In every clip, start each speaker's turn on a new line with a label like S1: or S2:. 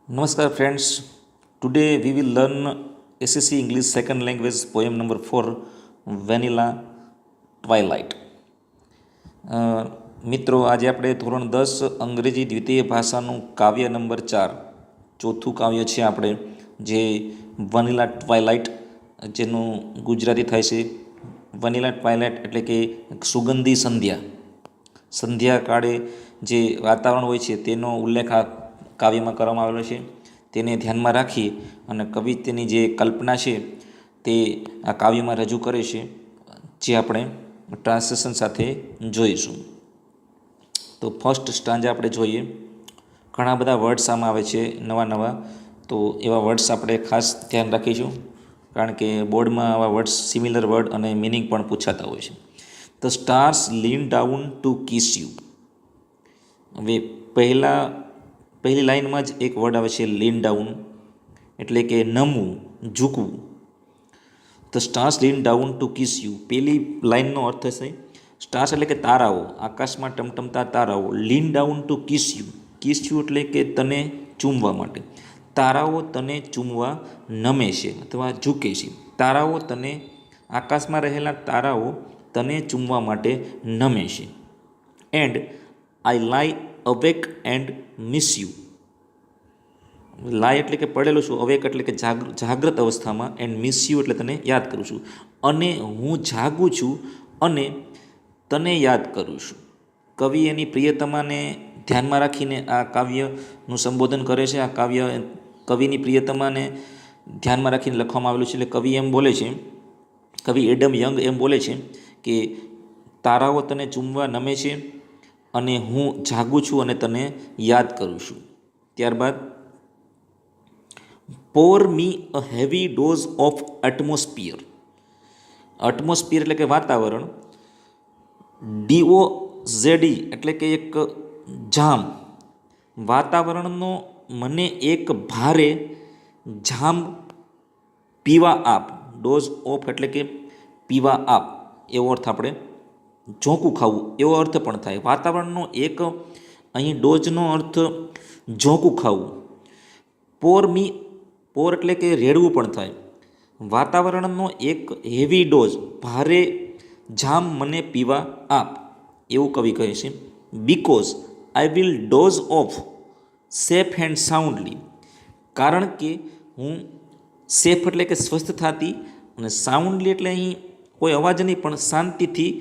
S1: Namaskar friends. Today we will learn SSC English second language poem number 4 Vanilla Twilight. મિત્રો આજે આપણે ધોરણ 10 અંગ્રેજી દ્વિતીય ભાષાનું કાવ્ય નંબર 4 ચોથું કાવ્ય છે આપણે જે વનીલા ટ્વાઇલાઇટ જેનું ગુજરાતી થાય છે વનીલા ટ્વાઇલાઇટ એટલે કે સુગંધી સંધ્યા કાળે જે વાતાવરણ હોય છે તેનો ઉલ્લેખ આ કાવ્યમાં કરવામાં આવેલો છે. તેને ધ્યાનમાં રાખી અને કવિ તેની જે કલ્પના છે તે આ કાવ્યમાં રજૂ કરે છે, જે આપણે ટ્રાન્સલેશન સાથે જોઈશું. તો ફર્સ્ટ સ્ટાન્જા આપણે જોઈએ. ઘણા બધા વર્ડ્સ આમાં આવે છે નવા, તો એવા વર્ડ્સ આપણે ખાસ ધ્યાન રાખીશું, કારણ કે બોર્ડમાં આવા વર્ડ્સ સિમિલર વર્ડ અને મિનિંગ પણ પૂછાતા હોય છે. The stars lean down to kiss you. હવે પહેલી લાઇનમાં જ એક વર્ડ આવે છે લીન ડાઉન, એટલે કે નમવું, ઝૂકવું. The stars lean down to kiss you. પહેલી લાઇનનો અર્થ થશે સ્ટાર્સ એટલે કે તારાઓ, આકાશમાં ટમટમતા તારાઓ. Lean down to kiss you. Kiss you એટલે કે તને ચૂમવા માટે. તારાઓ તને ચૂમવા નમે છે અથવા ઝૂકે છે. તારાઓ તને, આકાશમાં રહેલા તારાઓ તને ચૂમવા માટે નમે છે. એન્ડ આઈ લાઈ અવેક એન્ડ મિસ યુ. લાય એટલે કે પડેલો છું, અવેક એટલે કે જાગ્રત અવસ્થામાં, એન્ડ મિસ યુ એટલે તને યાદ કરું છું. અને હું જાગું છું અને તને યાદ કરું છું. કવિ એની પ્રિયતમાને ધ્યાનમાં રાખીને આ કાવ્યનું સંબોધન કરે છે. આ કાવ્ય કવિની પ્રિયતમાને ધ્યાનમાં રાખીને લખવામાં આવેલું છે. એટલે કવિ એમ બોલે છે, કવિ એડમ યંગ એમ બોલે છે કે તારાઓ તને ચૂમવા નમે છે અને હું જાગું છું અને તને યાદ કરું છું. ત્યારબાદ pour me a heavy dose of atmosphere. Atmosphere એટલે કે વાતાવરણ. DOZD એટલે કે એક જામ. વાતાવરણનો મને એક ભારે જામ પીવા આપ. ડોઝ ઓફ એટલે કે પીવા આપ, એવો અર્થ આપણે ઝોંકું ખાવું એવો અર્થ પણ થાય. વાતાવરણનો એક, અહીં ડોઝનો અર્થ ઝોંકું ખાવું. પોર એટલે કે રેડવું પણ થાય. વાતાવરણનો એક હેવી ડોઝ, ભારે જામ મને પીવા આપ, એવું કવિ કહે છે. Because I will doze off safe and soundly. કારણ કે હું સેફ એટલે કે સ્વસ્થ થતી, અને સાઉન્ડલી એટલે અહીં કોઈ અવાજ નહીં પણ શાંતિથી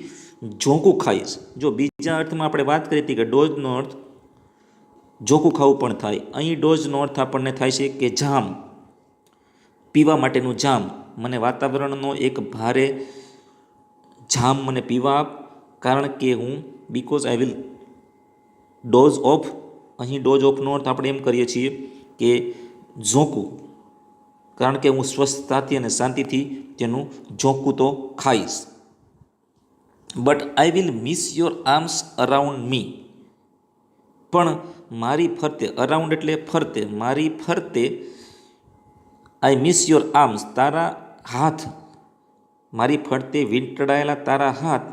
S1: ઝોંકું ખાઈશ. જો બીજા અર્થમાં આપણે વાત કરી હતી કે ડોઝનો અર્થ ઝોંકું ખાવું પણ થાય, અહીં ડોઝનો અર્થ આપણને થાય છે કે જામ, પીવા માટેનું જામ. મને વાતાવરણનો એક ભારે જામ મને પીવા આપ, કારણ કે હું because I will doze of, અહીં ડોઝ ઓફનો અર્થ આપણે એમ કરીએ છીએ કે ઝોંકું, કારણ કે હું સ્વસ્થતાથી અને શાંતિથી તેનું ઝોંકું તો ખાઈશ. But I will miss your arms around me. પણ મારી ફરતે, અરાઉન્ડ એટલે ફરતે, મારી ફરતે, આઈ મિસ યોર આર્મ્સ, તારા હાથ, મારી ફરતે વીંટળાયેલા તારા હાથ.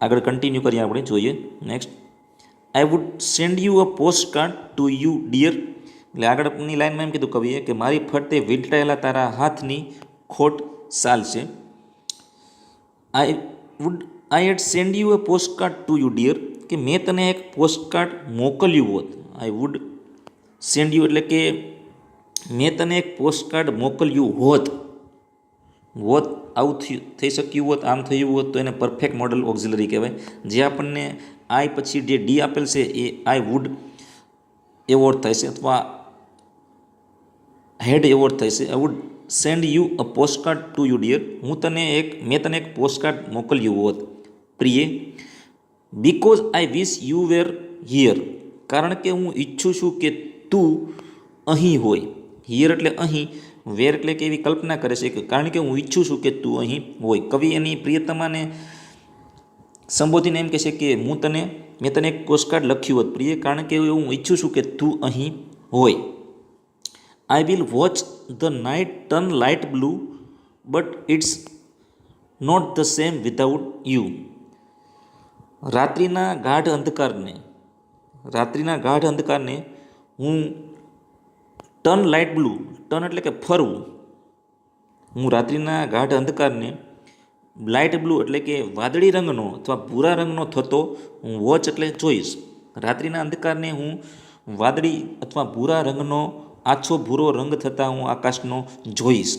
S1: આગળ કન્ટિન્યુ કરીએ, આપણે જોઈએ next. I would send you a post card to you dear. એટલે આગળની લાઈનમાં એમ કીધું કવિએ કે મારી ફરતે વીંટળાયેલા તારા હાથની ખોટ ચાલશે. I had send you a post card to you dear, કે મેં તને એક પોસ્ટ કાર્ડ મોકલ્યું હોત. આઈ વુડ સેન્ડ યુ એટલે કે મેં તને એક પોસ્ટ કાર્ડ મોકલ્યું હોત. આવું થઈ શક્યું હોત, આમ થયું હોત, તો એને પરફેક્ટ મોડલ ઓક્ઝિલરી કહેવાય. જે આપણને આઈ પછી જે ડી આપેલ છે એ આઈ વુડ એવો અર્થ થાય છે, અથવા હેડ એવો અર્થ થાય છે. I would send you a postcard to you dear. મેં તને એક પોસ્ટકાર્ડ મોકલ્યું હોત પ્રિય. Because I wish you were here. કારણ કે હું ઈચ્છું છું કે તું અહીં હોય. હિયર એટલે અહીં, વેર એટલે કે એવી કલ્પના કરે છે કે કારણ કે હું ઈચ્છું છું કે તું અહીં હોય. કવિ એની પ્રિયતમાને સંબોધીને એમ કહે છે કે મેં તને એક પોસ્ટકાર્ડ લખ્યું હોત પ્રિય, કારણ કે હું ઈચ્છું છું કે તું અહીં હોય. I will watch the night turn light blue, but it's not the same without you. રાત્રિના ગાઢ અંધકારને હું ટર્ન લાઇટ બ્લુ, ટર્ન એટલે કે ફરવું, હું રાત્રિના ગાઢ અંધકારને લાઇટ બ્લુ એટલે કે વાદળી રંગનો અથવા ભૂરા રંગનો થતો હું વોચ એટલે જોઈશ. રાત્રિના અંધકારને હું વાદળી અથવા ભૂરા રંગનો આછો ભૂરો રંગ થતાં હું આકાશનો જોઈશ.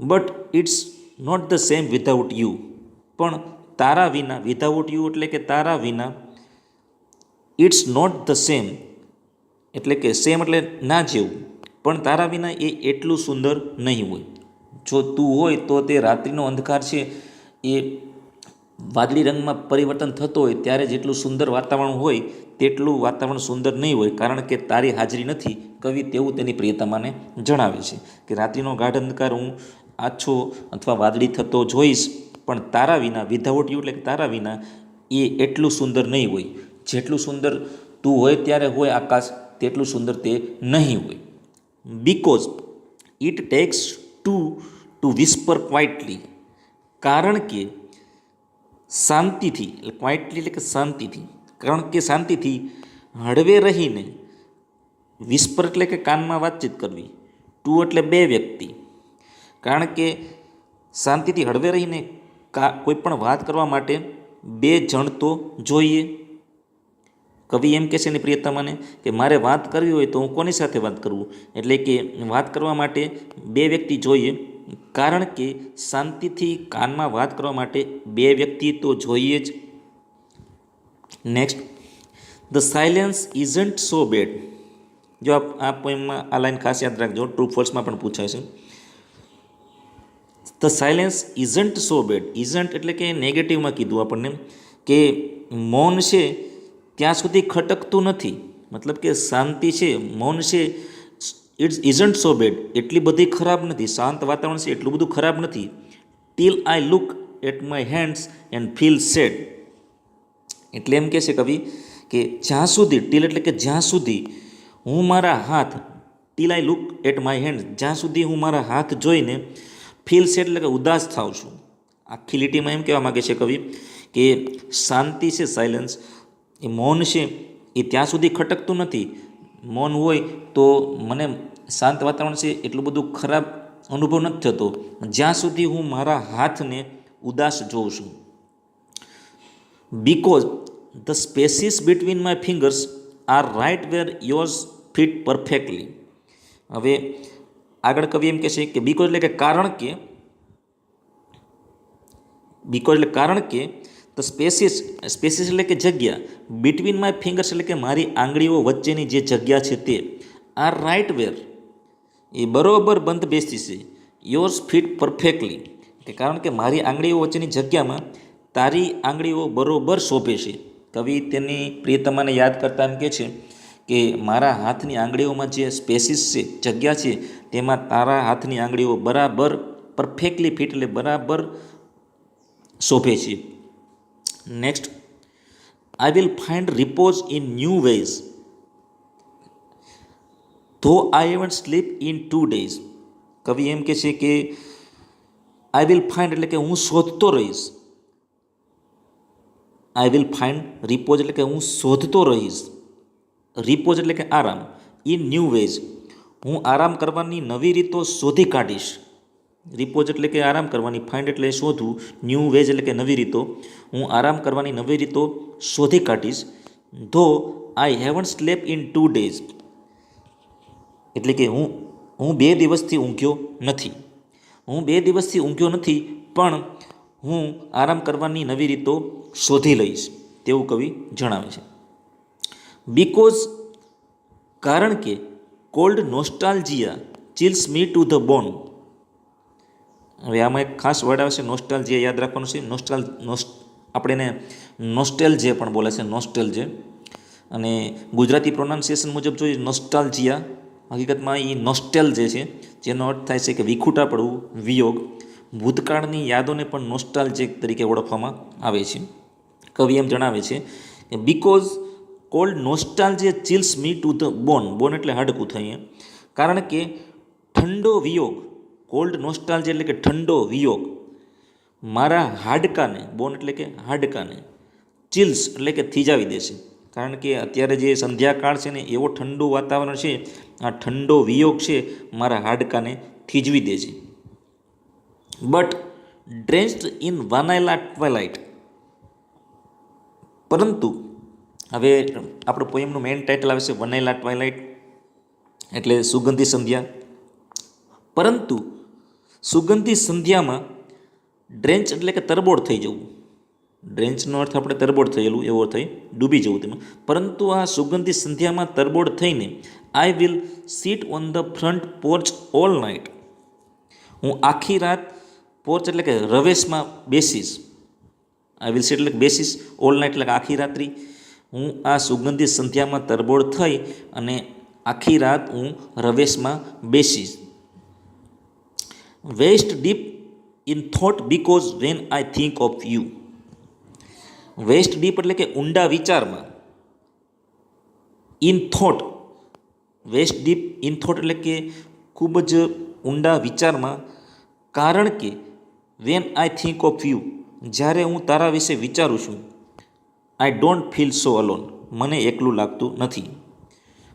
S1: But it's not the same without you. પણ તારા વિના, વિધાઉટ યુ એટલે કે તારા વિના, ઇટ્સ નોટ ધ સેમ એટલે કે સેમ એટલે ના જેવું, પણ તારા વિના એ એટલું સુંદર નહીં હોય. જો તું હોય તો તે રાત્રિનો અંધકાર છે એ વાદળી રંગમાં પરિવર્તન થતો હોય ત્યારે જેટલું સુંદર વાતાવરણ હોય તેટલું વાતાવરણ સુંદર નહીં હોય, કારણ કે તારી હાજરી નથી. કવિ તેવું તેની પ્રિયતમાને જણાવે છે કે રાત્રિનો ગાઢ અંધકાર હું આછો અથવા વાદળી થતો જોઈશ, પણ તારા વિના, વિધાઉટ યુ એટલે કે તારા વિના એ એટલું સુંદર નહીં હોય. જેટલું સુંદર તું હોય ત્યારે હોય આકાશ, તેટલું સુંદર તે નહીં હોય. Because it takes to whisper quietly. કારણ કે શાંતિથી, ક્વાઇટલી એટલે કે શાંતિથી, કારણ કે શાંતિથી હળવે રહીને, વિસ્પર એટલે કે કાનમાં વાતચીત કરવી, ટુ એટલે બે વ્યક્તિ, કારણ કે શાંતિથી હળવે રહીને કોઈ પણ વાત કરવા માટે બે જણ તો જોઈએ. કવિ એમ કહે છે એની પ્રિયતમાને કે મારે વાત કરવી હોય તો હું કોની સાથે વાત કરું, એટલે કે વાત કરવા માટે બે વ્યક્તિ જોઈએ, કારણ કે શાંતિથી કાનમાં વાત કરવા માટે બે વ્યક્તિ તો જોઈએ જ. Next, the silence isn't so bad. જો આ પોઈમમાં આ લાઈન ખાસ યાદ રાખજો, ટ્રુ ફોલ્સમાં પણ પૂછાય છે. The silence isn't so bad. Isn't એટલે કે નેગેટિવમાં કીધું આપણને કે મૌન છે ત્યાં સુધી ખટકતું નથી, મતલબ કે શાંતિ છે, મૌન છે, ઇટ્સ ઇઝન્ટ સો બેડ એટલી બધી ખરાબ નથી, શાંત વાતાવરણ છે એટલું બધું ખરાબ નથી. Till I look at my hands and feel sad. એટલે એમ કહે છે કવિ કે જ્યાં સુધી, ટીલ એટલે કે જ્યાં સુધી હું મારા હાથ, till I look at my hands, જ્યાં સુધી હું મારા હાથ જોઈને ફીલ સેડ એટલે કે ઉદાસ થાઉં છું. આખી લીટીમાં એમ કહેવા માગે છે કવિ કે શાંતિ છે, સાયલન્સ, એ મૌન છે એ ત્યાં સુધી ખટકતું નથી. મૌન હોય તો મને શાંત વાતાવરણ છે એટલું બધું ખરાબ અનુભવ નથી થતો જ્યાં સુધી હું મારા હાથને ઉદાસ જોઉં છું. Because the spaces between my fingers are right where yours fit perfectly. હવે આગળ કવિ એમ કહે છે કે બીકોઝ એટલે કે કારણ કે, બીકોઝ એટલે કારણ કે, ધ સ્પેસીસ, સ્પેસીસ એટલે કે જગ્યા, બિટવીન માય ફિંગર્સ એટલે કે મારી આંગળીઓ વચ્ચેની જે જગ્યા છે તે, આર રાઇટ વેર એ બરોબર બંધ બેસતી છે, યોર્સ ફિટ પરફેક્ટલી કે કારણ કે મારી આંગળીઓ વચ્ચેની જગ્યામાં તારી આંગળીઓ બરોબર શોભે છે. કવિ તેની પ્રિયતમાને યાદ કરતા એમ કહે છે કે મારા હાથની આંગળીઓમાં જે સ્પેસીસ છે, જગ્યા છે, તેમાં તારા હાથની આંગળીઓ બરાબર પરફેક્ટલી ફિટ એટલે બરાબર શોભે છે. Next, I will find repose in new ways though I haven't sleep in 2 days. કવિ એમ કહે છે કે આઈ વિલ ફાઇન્ડ એટલે કે હું શોધતો રહીશ, આઈ વિલ ફાઇન્ડ રિપોઝ એટલે કે હું શોધતો રહીશ, રિપોઝ એટલે કે આરામ, ઇન ન્યૂ વેઝ હું આરામ કરવાની નવી રીતો શોધી કાઢીશ. રિપોઝ એટલે કે આરામ કરવાની, ફાઇન્ડ એટલે શોધવું, ન્યૂ વેઝ એટલે કે નવી રીતો, હું આરામ કરવાની નવી રીતો શોધી કાઢીશ. ધો I haven't slap in 2 days એટલે કે હું 2 દિવસથી ઊંઘ્યો નથી, હું 2 દિવસથી ઊંઘ્યો નથી પણ હું આરામ કરવાની નવી રીતો શોધી લઈશ, તેવું કવિ જણાવે છે. બીકોઝ કારણ કે, cold nostalgia chills me to the બોન. હવે આમાં એક ખાસ વર્ડ આવે છે નોસ્ટાલ્જિયા, યાદ રાખવાનું છે. આપણે એને નોસ્ટેલ્જે પણ બોલે છે, નોસ્ટેલ્જે, અને ગુજરાતી પ્રોનાઉન્સિએશન મુજબ જોઈએ નોસ્ટાલ્જિયા, હકીકતમાં એ નોસ્ટેલ્જે છે, જેનો અર્થ થાય છે કે વિખૂટા પડવું, વિયોગ. ભૂતકાળની યાદોને પણ નોસ્ટાલ્જિક તરીકે ઓળખવામાં આવે છે. કવિ એમ જણાવે છે કે because cold nostalgia chills me to the bone, bone એટલે હાડકું થાય, કારણ કે ઠંડો વિયોગ, કોલ્ડ નોસ્ટાલ્જિયા એટલે કે ઠંડો વિયોગ મારા હાડકાને, બોન એટલે કે હાડકાને, ચિલ્સ એટલે કે થીજાવી દેશે, કારણ કે અત્યારે જે સંધ્યાકાળ છે ને એવો ઠંડુ વાતાવરણ છે, આ ઠંડો વિયોગ છે મારા હાડકાને થીજવી દે છે. But drenched in vanilla twilight. પરંતુ હવે આપણું પોએમનું મેઇન ટાઇટલ આવે છે વનાઇલા ટ્વાઇલાઇટ, એટલે સુગંધી સંધ્યા. પરંતુ સુગંધી સંધ્યામાં ડ્રેન્ચ એટલે કે તરબોળ થઈ જવું. ડ્રેન્ચનો અર્થ આપણે તરબોળ થયેલું એવો થઈ, ડૂબી જવું તેમાં. પરંતુ આ સુગંધી સંધ્યામાં તરબોળ થઈને I will sit on the front porch all night. હું આખી રાત પોર્ચ એટલે કે રવેશમાં બેસીશ. આઈ વિલ સીટ એટલે બેસીશ, ઓલ નાઇટ એટલે આખી રાત્રિ. હું આ સુગંધી સંધ્યામાં તરબોળ થઈ અને આખી રાત હું રવેશમાં બેસીશ. Vast deep in thought because when I think of you. Vast deep એટલે કે ઊંડા વિચારમાં. In thought, vast deep in thought એટલે કે ખૂબ જ ઊંડા વિચારમાં. કારણ કે when I think of you, જ્યારે હું તારા વિશે વિચારું છું, I don't feel so alone, મને એકલું લાગતું નથી.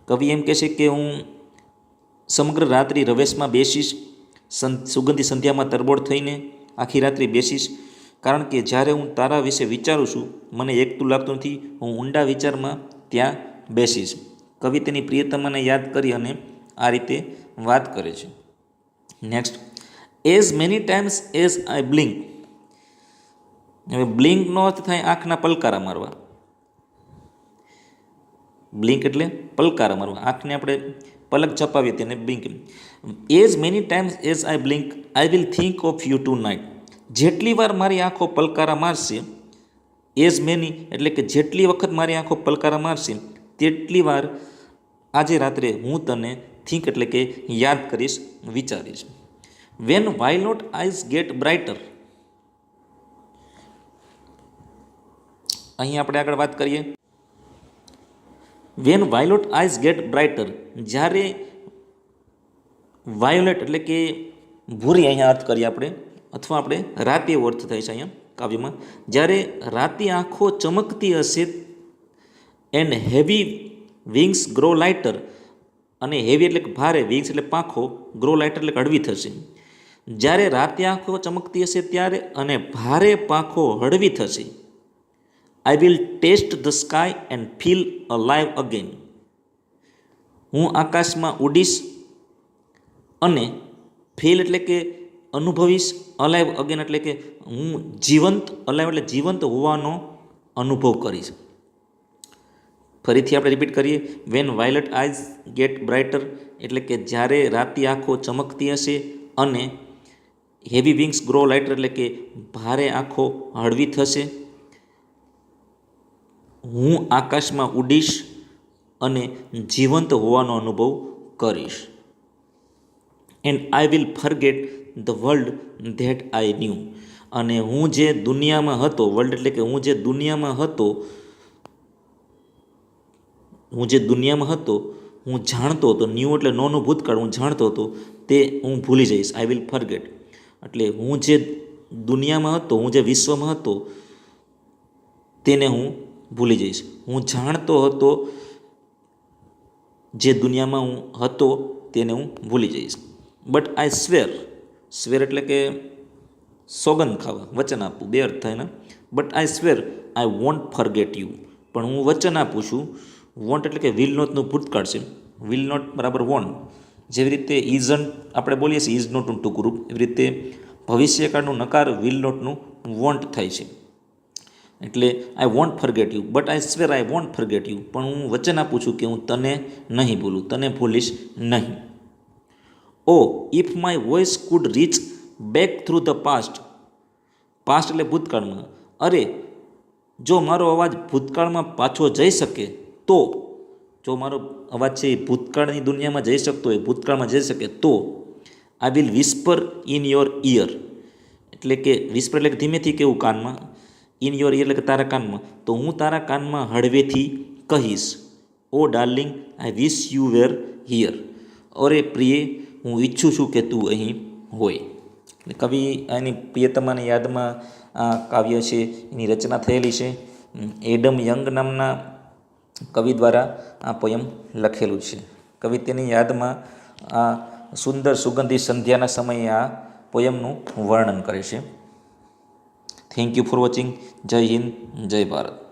S1: કવિ એમ કહે છે કે હું સમગ્ર રાત્રિ રવેશમાં બેસીશ, સુગંધી સંધ્યામાં તરબોળ થઈને આખી રાત્રિ બેસીશ. કારણ કે જ્યારે હું તારા વિશે વિચારું છું મને એકલું લાગતું નથી, હું ઊંડા વિચારમાં ત્યાં બેસીશ. કવિ તેની પ્રિયતમાને યાદ કરી અને આ રીતે વાત કરે છે. Next, as many times as I blink. હવે બ્લિંકનો અર્થ થાય આંખના પલકારા મારવા. બ્લિંક એટલે પલકારા મારવા, આંખને આપણે પલક છપાવીએ તેને blink. As many times as I blink I will think of you tonight. જેટલી વાર મારી આંખો પલકારા મારશે, એઝ મેની એટલે કે જેટલી વખત મારી આંખો પલકારા મારશે તેટલી વાર આજે રાત્રે હું તને થિંક એટલે કે યાદ કરીશ, વિચારીશ. When violet eyes get brighter. અહીં આપણે આગળ વાત કરીએ. When violet eyes get brighter, જ્યારે વાયોલેટ એટલે કે ભૂરી અહીંયા અર્થ કરીએ આપણે, અથવા આપણે રાતે એવો અર્થ થાય છે અહીંયા કાવ્યમાં. જ્યારે રાતે આંખો ચમકતી હશે and heavy wings grow lighter, અને હેવી એટલે કે ભારે, વિંગ્સ એટલે પાંખો, ગ્રો લાઇટર એટલે હળવી થશે. જ્યારે રાતે આંખો ચમકતી હશે ત્યારે અને ભારે પાંખો હળવી થશે. I will taste the sky and feel alive again. હું આકાશમાં ઉડીશ અને ફીલ એટલે કે અનુભવીશ, અલાઇવ અગેન એટલે કે હું જીવંત, અલાઇવ એટલે જીવંત હોવાનો અનુભવ કરીશ. ફરીથી આપણે રિપીટ કરીએ. When violet eyes get brighter એટલે કે જ્યારે રાતી આંખો ચમકતી હશે અને હેવી વિંગ્સ ગ્રો લાઇટર એટલે કે ભારે આંખો હળવી થશે. હું આકાશમાં ઉડીશ અને જીવંત હોવાનો અનુભવ કરીશ. And I will forget the world that I knew. અને હું જે દુનિયામાં હતો, વર્લ્ડ એટલે કે હું જે દુનિયામાં હતો, હું જાણતો હતો. ન્યૂ એટલે નોનું ભૂતકાળ, હું જાણતો હતો તે હું ભૂલી જઈશ. આઈ વિલ ફરગેટ એટલે હું જે દુનિયામાં હતો, હું જે વિશ્વમાં હતો તેને હું ભૂલી જઈશ. હું જાણતો હતો જે દુનિયામાં હું હતો તેને હું ભૂલી જઈશ. બટ આઈ સ્વેર, સ્વેર એટલે કે સોગંદ ખાવા, વચન આપવું, બે અર્થ થાય ને. But I square I want forget you. પણ હું વચન આપું છું. વોન્ટ એટલે કે વિલ નોટનું ભૂતકાળ છે. વિલ નોટ બરાબર વોન્ટ. જેવી રીતે ઇઝન્ટ આપણે બોલીએ છીએ ઇઝ નોટનું ટૂંકું રૂપ, એવી રીતે ભવિષ્યકાળનું નકાર વિલ નોટનું વોન્ટ થાય છે. એટલે I want forget you, but I square I want forget you. પણ હું વચન આપું છું કે હું તને નહીં ભૂલું, તને ભૂલીશ નહીં. Oh if my voice could reach back through the past. Past એટલે ભૂતકાળમાં. અરે જો મારો અવાજ ભૂતકાળમાં પાછો જઈ શકે તો, જો મારો અવાજ છે એ ભૂતકાળની દુનિયામાં જઈ શકતો હોય, ભૂતકાળમાં જઈ શકે તો, I will whisper in your ear. એટલે કે વિસ્પર એટલે કે ધીમેથી કેવું કાનમાં, ઇન યોર ઇયર એટલે કે તારા કાનમાં, તો હું તારા કાનમાં હળવેથી કહીશ. Oh darling I wish you were here. અરે પ્રિય, હું ઈચ્છું છું કે તું અહીં હોય. એટલે કવિ એની પ્રિયતમાની યાદમાં આ કાવ્ય છે એની રચના થયેલી છે. એડમ યંગ નામના કવિ દ્વારા આ પોયમ લખેલું છે. કવિ તેની યાદમાં આ સુંદર સુગંધી સંધ્યાના સમયે આ પોયમનું વર્ણન કરે છે. Thank you for watching. જય હિન્દ, જય ભારત.